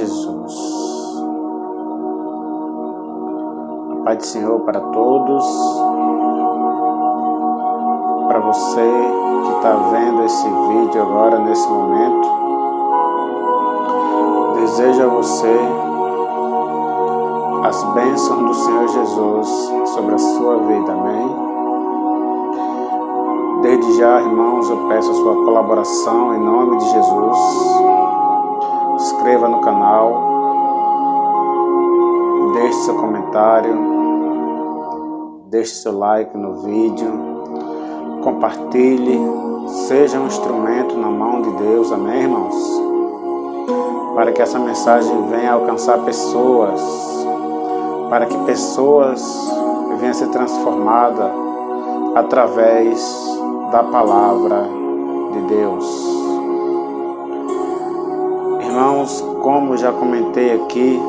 Jesus. A paz do Senhor para todos, para você que está vendo esse vídeo agora, nesse momento. Desejo a você as bênçãos do Senhor Jesus sobre a sua vida, amém? Desde já, irmãos, eu peço a sua colaboração em nome de Jesus. Inscreva no canal, deixe seu comentário, deixe seu like no vídeo, compartilhe, seja um instrumento na mão de Deus, amém, irmãos? Para que essa mensagem venha alcançar pessoas, para que pessoas venham a ser transformadas através da palavra de Deus. Irmãos, como já comentei aqui,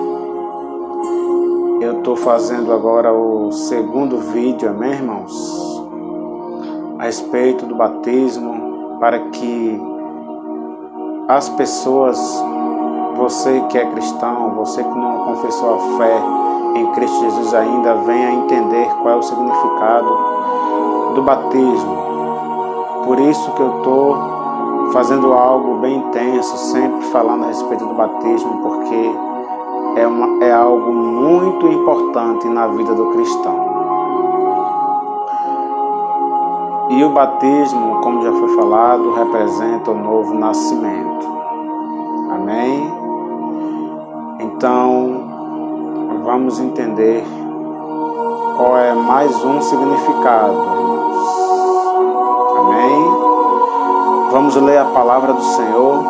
eu estou fazendo agora o segundo vídeo, amém, irmãos? A respeito do batismo, para que as pessoas, você que é cristão, você que não confessou a fé em Cristo Jesus ainda, venha entender qual é o significado do batismo. Por isso que eu estou fazendo algo bem intenso, sempre falando a respeito do batismo, porque é algo muito importante na vida do cristão. E o batismo, como já foi falado, representa o novo nascimento. Amém? Então, vamos entender qual é mais um significado, irmãos. Amém? Vamos ler a palavra do Senhor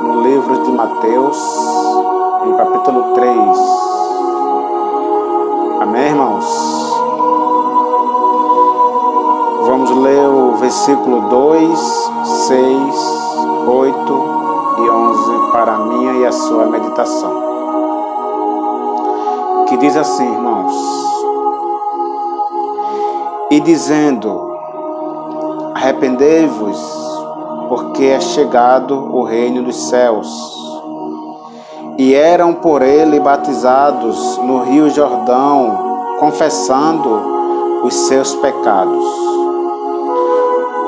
no livro de Mateus, no capítulo 3. Amém, irmãos? Vamos ler o versículo 2, 6, 8 e 11 para a minha e a sua meditação. Que diz assim, irmãos: E dizendo: Arrependei-vos, porque é chegado o reino dos céus. E eram por ele batizados no rio Jordão, confessando os seus pecados.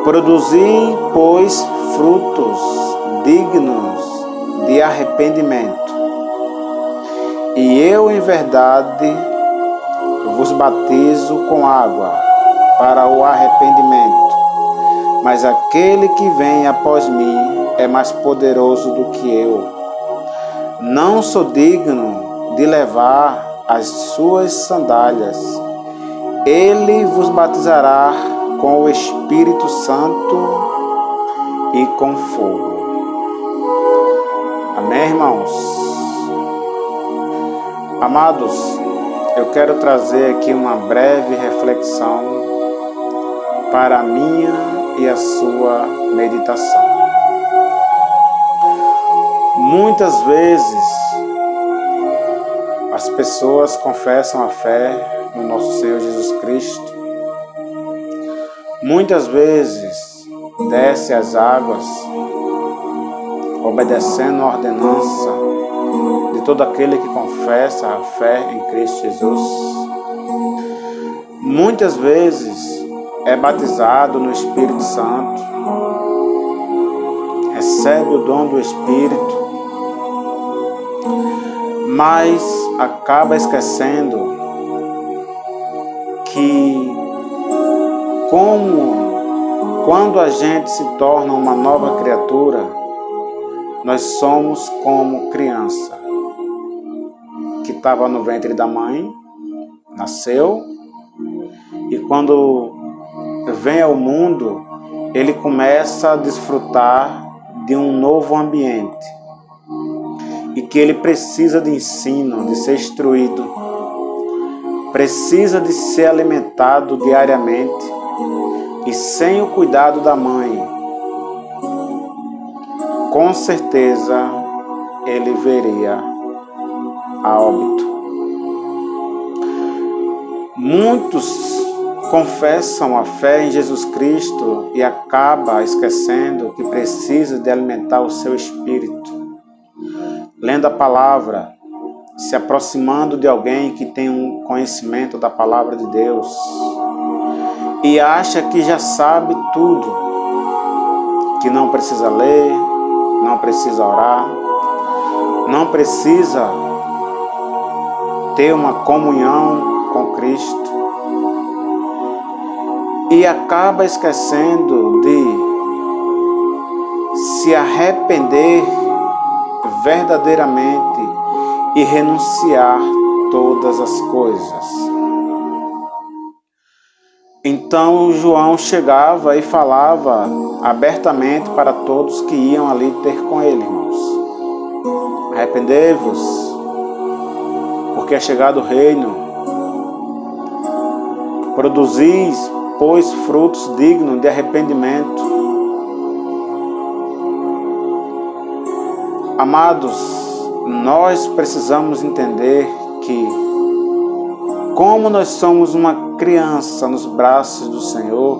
Produzi, pois, frutos dignos de arrependimento. E eu, em verdade, vos batizo com água para o arrependimento. Mas aquele que vem após mim é mais poderoso do que eu. Não sou digno de levar as suas sandálias. Ele vos batizará com o Espírito Santo e com fogo. Amém, irmãos? Amados, eu quero trazer aqui uma breve reflexão para a minha e a sua meditação. Muitas vezes as pessoas confessam a fé no nosso Senhor Jesus Cristo. Muitas vezes desce as águas, obedecendo a ordenança de todo aquele que confessa a fé em Cristo Jesus. Muitas vezes é batizado no Espírito Santo, recebe o dom do Espírito, mas acaba esquecendo que quando a gente se torna uma nova criatura, nós somos como criança que estava no ventre da mãe, nasceu, e quando vem ao mundo, ele começa a desfrutar de um novo ambiente e que ele precisa de ensino, de ser instruído, precisa de ser alimentado diariamente, e sem o cuidado da mãe, com certeza ele veria a óbito. Muitos confessam a fé em Jesus Cristo e acaba esquecendo que precisa de alimentar o seu espírito. lendo a palavra, se aproximando de alguém que tem um conhecimento da palavra de Deus e acha que já sabe tudo, que não precisa ler, não precisa orar, não precisa ter uma comunhão com Cristo e acaba esquecendo de se arrepender verdadeiramente e renunciar todas as coisas. Então João chegava e falava abertamente para todos que iam ali ter com ele, irmãos. Arrependei-vos, porque é chegado o reino. Produzis, pois, frutos dignos de arrependimento. Amados, nós precisamos entender que, como nós somos uma criança nos braços do Senhor,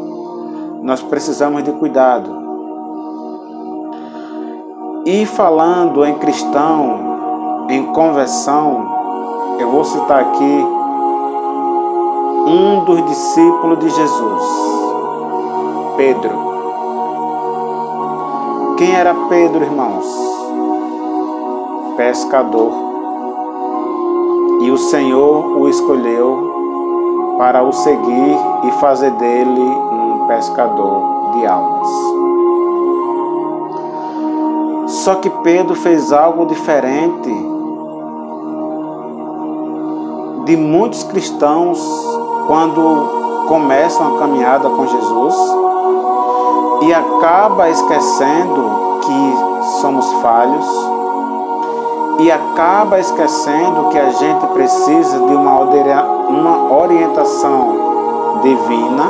nós precisamos de cuidado. E falando em cristão, em conversão, eu vou citar aqui um dos discípulos de Jesus, Pedro. Quem era Pedro, irmãos? Pescador. E o Senhor o escolheu para o seguir e fazer dele um pescador de almas. Só que Pedro fez algo diferente de muitos cristãos quando começam a caminhada com Jesus e acaba esquecendo que somos falhos e acaba esquecendo que a gente precisa de uma orientação divina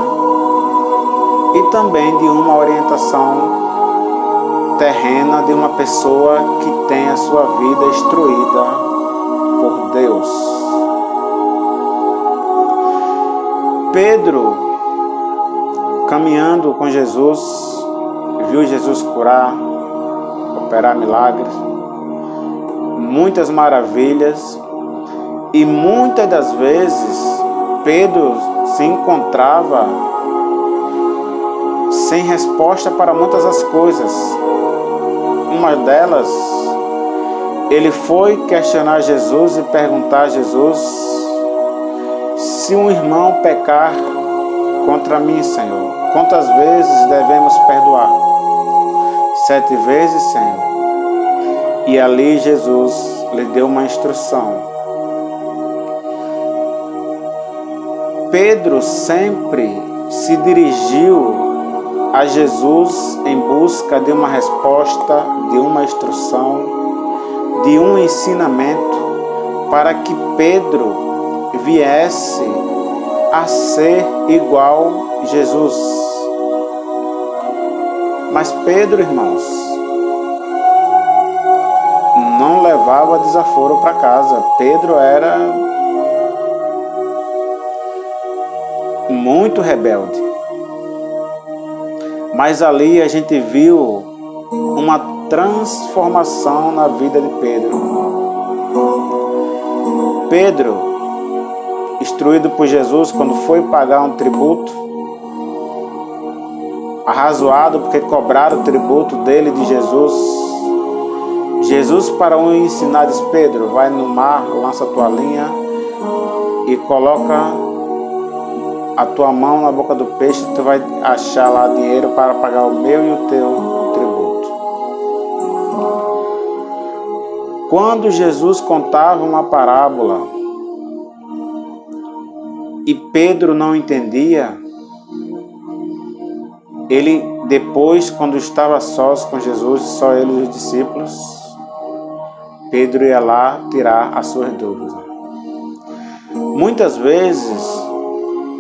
e também de uma orientação terrena de uma pessoa que tem a sua vida instruída por Deus. Pedro, caminhando com Jesus, viu Jesus curar, operar milagres, muitas maravilhas, e muitas das vezes Pedro se encontrava sem resposta para muitas das coisas. Uma delas, ele foi questionar Jesus e perguntar a Jesus: se um irmão pecar contra mim, Senhor, quantas vezes devemos perdoar? 7 vezes, Senhor. E ali Jesus lhe deu uma instrução. Pedro sempre se dirigiu a Jesus em busca de uma resposta, de uma instrução, de um ensinamento, para que Pedro viesse a ser igual a Jesus. Mas Pedro, irmãos, não levava desaforo para casa. Pedro era muito rebelde. Mas ali a gente viu uma transformação na vida de Pedro. Pedro, instruído por Jesus, quando foi pagar um tributo, arrazoado porque cobraram o tributo dele de Jesus, Jesus, para o ensinar, diz: Pedro, vai no mar, lança a tua linha e coloca a tua mão na boca do peixe, tu vai achar lá dinheiro para pagar o meu e o teu tributo. Quando Jesus contava uma parábola e Pedro não entendia, ele depois, quando estava sós com Jesus, só ele e os discípulos, Pedro ia lá tirar as suas dúvidas. Muitas vezes,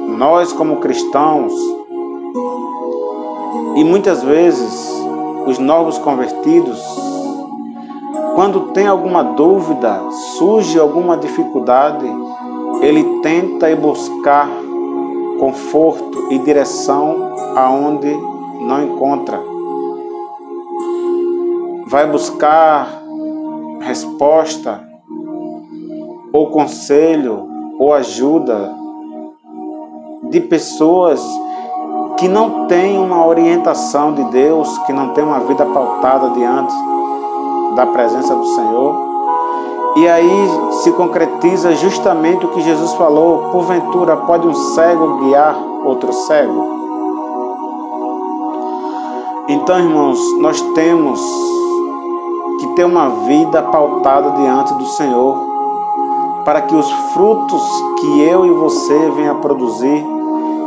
nós como cristãos, e muitas vezes os novos convertidos, quando tem alguma dúvida, surge alguma dificuldade, ele tenta ir buscar conforto e direção aonde não encontra. Vai buscar resposta, ou conselho, ou ajuda de pessoas que não têm uma orientação de Deus, que não têm uma vida pautada diante da presença do Senhor. E aí se concretiza justamente o que Jesus falou: porventura pode um cego guiar outro cego? Então, irmãos, nós temos que ter uma vida pautada diante do Senhor, para que os frutos que eu e você venha produzir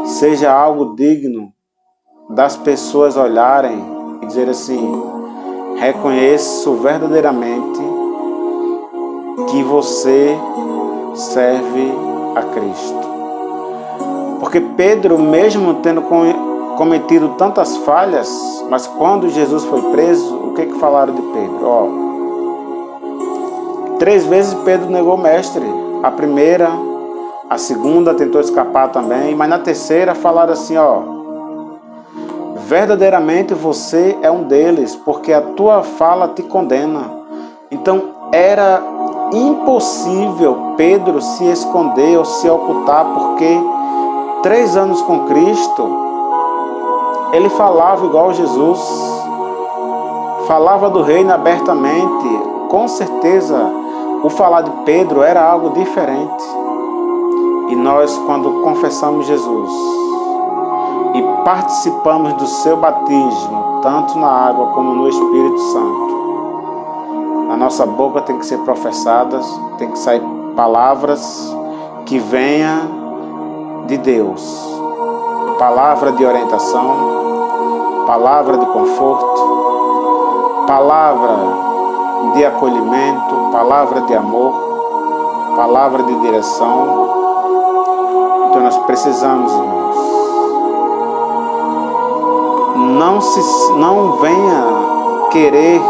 seja algo digno das pessoas olharem e dizer assim: reconheço verdadeiramente que você serve a Cristo. Porque Pedro, mesmo tendo cometido tantas falhas, mas quando Jesus foi preso, o que falaram de Pedro? 3 vezes Pedro negou o mestre. A primeira, a segunda tentou escapar também, mas na terceira falaram assim: verdadeiramente você é um deles, porque a tua fala te condena. Então era impossível Pedro se esconder ou se ocultar, porque 3 anos com Cristo, ele falava igual Jesus, falava do reino abertamente. Com certeza, o falar de Pedro era algo diferente. E nós, quando confessamos Jesus e participamos do seu batismo, tanto na água como no Espírito Santo, a nossa boca tem que ser professadas, tem que sair palavras que venham de Deus. Palavra de orientação, palavra de conforto, palavra de acolhimento, palavra de amor, palavra de direção. Então nós precisamos, irmãos, não venha querer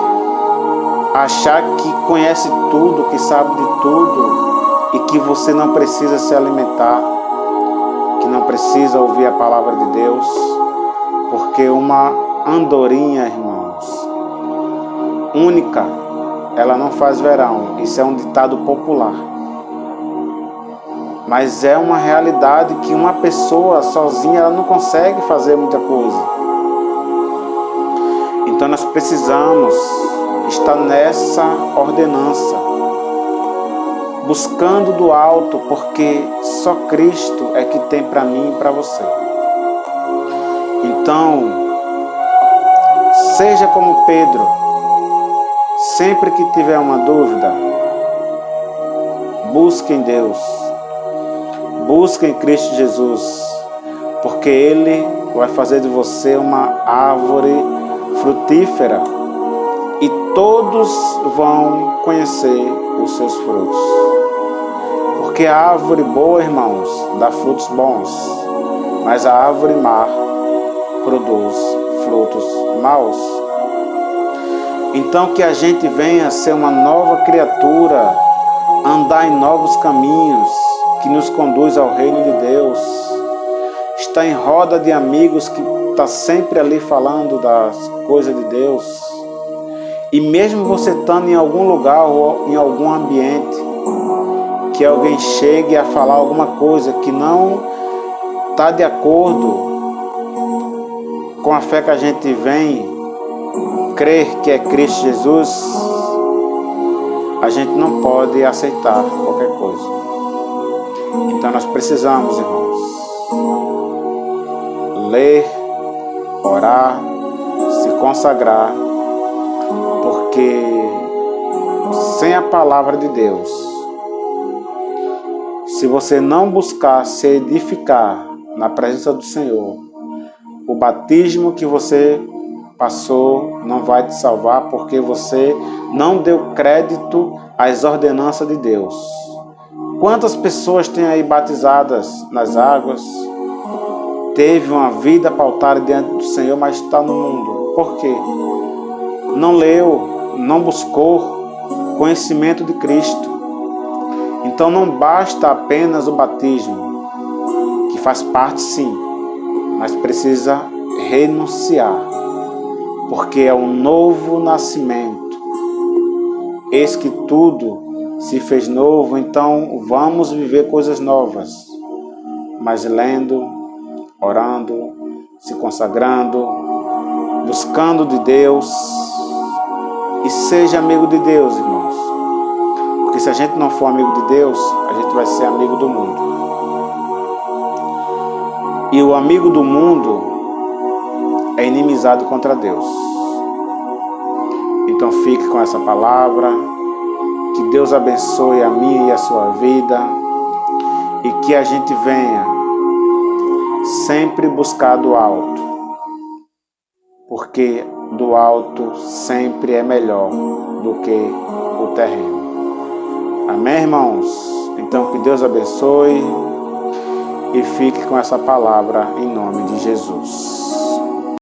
achar que conhece tudo, que sabe de tudo e que você não precisa se alimentar, que não precisa ouvir a palavra de Deus, porque uma andorinha, irmãos, única, ela não faz verão. Isso é um ditado popular, mas é uma realidade que uma pessoa sozinha ela não consegue fazer muita coisa. Então nós precisamos estar nessa ordenança, buscando do alto, porque só Cristo é que tem para mim e para você. Então, seja como Pedro, sempre que tiver uma dúvida, busque em Deus, busque em Cristo Jesus, porque Ele vai fazer de você uma árvore frutífera e todos vão conhecer os seus frutos. Porque a árvore boa, irmãos, dá frutos bons, mas a árvore má produz frutos maus. Então que a gente venha ser uma nova criatura, andar em novos caminhos que nos conduz ao reino de Deus, estar em roda de amigos que está sempre ali falando das coisas de Deus. E mesmo você estando em algum lugar ou em algum ambiente, que alguém chegue a falar alguma coisa que não está de acordo com a fé que a gente vem crer que é Cristo Jesus, a gente não pode aceitar qualquer coisa. Então nós precisamos, irmãos, ler, orar, se consagrar, porque sem a palavra de Deus, se você não buscar se edificar na presença do Senhor, o batismo que você passou não vai te salvar, porque você não deu crédito às ordenanças de Deus. Quantas pessoas tem aí batizadas nas águas, teve uma vida pautada diante do Senhor, mas está no mundo? Por quê? Não leu, não buscou conhecimento de Cristo. Então não basta apenas o batismo, que faz parte sim, mas precisa renunciar, porque é um novo nascimento. eis que tudo se fez novo, então vamos viver coisas novas, mas lendo, orando, se consagrando, buscando de Deus, e seja amigo de Deus, irmãos. Porque se a gente não for amigo de Deus, a gente vai ser amigo do mundo. E o amigo do mundo é inimizado contra Deus. Então fique com essa palavra, que Deus abençoe a minha e a sua vida, e que a gente venha sempre buscar do alto, porque do alto sempre é melhor do que o terreno. Amém, irmãos? Então que Deus abençoe e fique com essa palavra em nome de Jesus.